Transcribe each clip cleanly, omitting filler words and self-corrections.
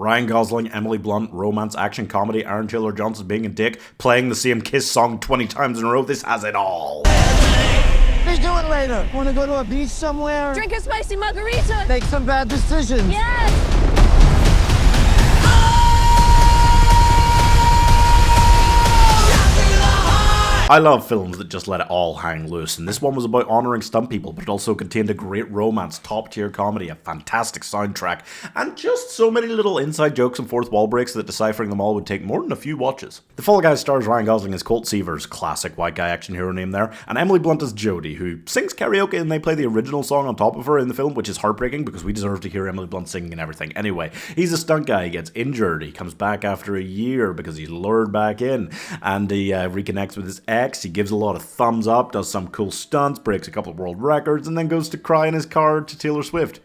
Ryan Gosling, Emily Blunt, romance, action, comedy, Aaron Taylor Johnson being a dick, playing the same Kiss song 20 times in a row. This has it all. Let's do it later. Want to go to a beach somewhere? Drink a spicy margarita. Make some bad decisions. Yes. I love films that just let it all hang loose, and this one was about honouring stunt people, but it also contained a great romance, top-tier comedy, a fantastic soundtrack, and just so many little inside jokes and fourth wall breaks that deciphering them all would take more than a few watches. The Fall Guy stars Ryan Gosling as Colt Seavers, classic white guy action hero name there, and Emily Blunt as Jodie, who sings karaoke and they play the original song on top of her in the film, which is heartbreaking because we deserve to hear Emily Blunt singing and everything. Anyway, he's a stunt guy, he gets injured, he comes back after a year because he's lured back in, and he reconnects with his ex. He gives a lot of thumbs up, does some cool stunts, breaks a couple of world records, and then goes to cry in his car to Taylor Swift.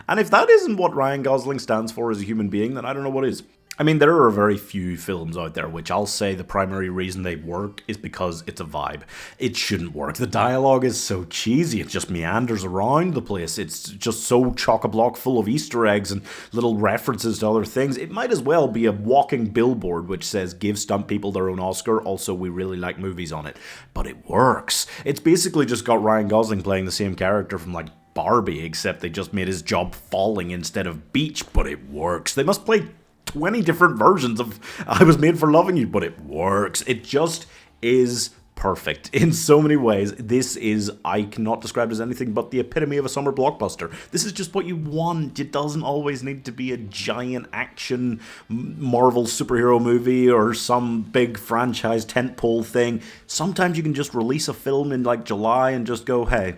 And if that isn't what Ryan Gosling stands for as a human being, then I don't know what is. I mean, there are very few films out there which I'll say the primary reason they work is because it's a vibe. It shouldn't work. The dialogue is so cheesy, it just meanders around the place. It's just so chock-a-block full of Easter eggs and little references to other things. It might as well be a walking billboard which says, give stunt people their own Oscar, also we really like movies on it. But it works. It's basically just got Ryan Gosling playing the same character from like Barbie, except they just made his job falling instead of beach, but it works. They must play 20 different versions of I Was Made for Loving You, but it works. It just is perfect in so many ways. This is, I cannot describe it as anything but the epitome of a summer blockbuster. This is just what you want. It doesn't always need to be a giant action Marvel superhero movie or some big franchise tentpole thing. Sometimes you can just release a film in like July and just go, hey,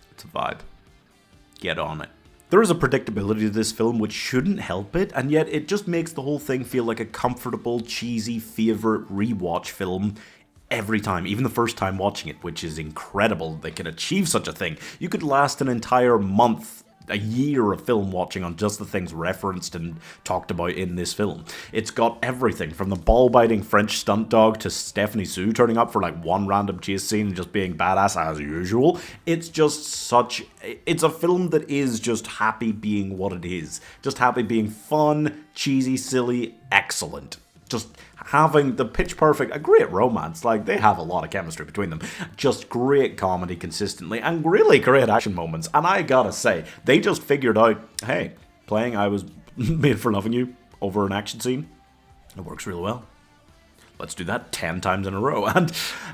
it's a vibe. Get on it. There is a predictability to this film which shouldn't help it, and yet it just makes the whole thing feel like a comfortable, cheesy, favourite rewatch film every time, even the first time watching it, which is incredible they can achieve such a thing. You could last an entire month, a year of film watching on just the things referenced and talked about in this film. It's got everything from the ball-biting French stunt dog to Stephanie Sue turning up for like one random chase scene and just being badass as usual. It's just such... It's a film that is just happy being what it is. Just happy being fun, cheesy, silly, excellent. Just having the pitch perfect, a great romance, like they have a lot of chemistry between them, just great comedy consistently, and really great action moments, and I gotta say, they just figured out, hey, playing I Was Made for Loving You over an action scene, it works really well. Let's do that 10 times in a row, and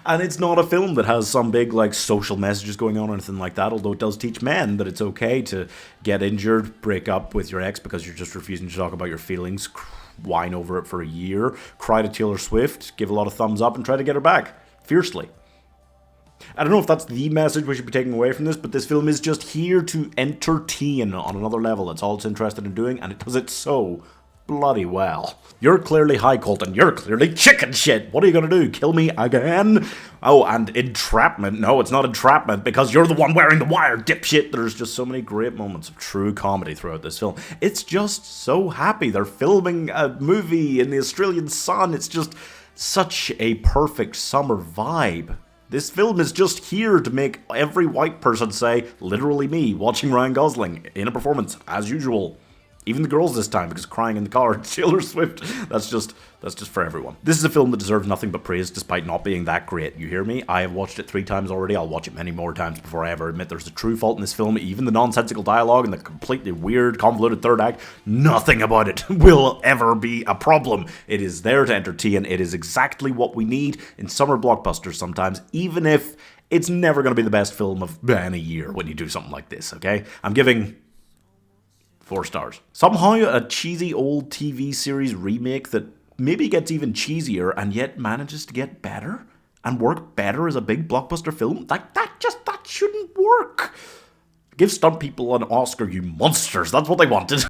it's not a film that has some big like social messages going on or anything like that, although it does teach men that it's okay to get injured, break up with your ex because you're just refusing to talk about your feelings, whine over it for a year, cry to Taylor Swift, give a lot of thumbs up, and try to get her back, fiercely. I don't know if that's the message we should be taking away from this, but this film is just here to entertain on another level. That's all it's interested in doing, and it does it so bloody well. You're clearly high, Colton. You're clearly chicken shit. What are you gonna do? Kill me again? Oh, and entrapment. No, it's not entrapment because you're the one wearing the wire, dipshit. There's just so many great moments of true comedy throughout this film. It's just so happy. They're filming a movie in the Australian sun. It's just such a perfect summer vibe. This film is just here to make every white person say, literally me, watching Ryan Gosling in a performance, as usual. Even the girls this time, because crying in the car, Taylor Swift, that's just for everyone. This is a film that deserves nothing but praise despite not being that great, you hear me? I have watched it 3 times already, I'll watch it many more times before I ever admit there's a true fault in this film. Even the nonsensical dialogue and the completely weird, convoluted third act, nothing about it will ever be a problem. It is there to entertain, it is exactly what we need in summer blockbusters sometimes, even if it's never going to be the best film of any year when you do something like this, okay? I'm giving 4 stars. Somehow a cheesy old TV series remake that maybe gets even cheesier and yet manages to get better and work better as a big blockbuster film, like that shouldn't work. Give stunt people an Oscar, you monsters. That's what they wanted.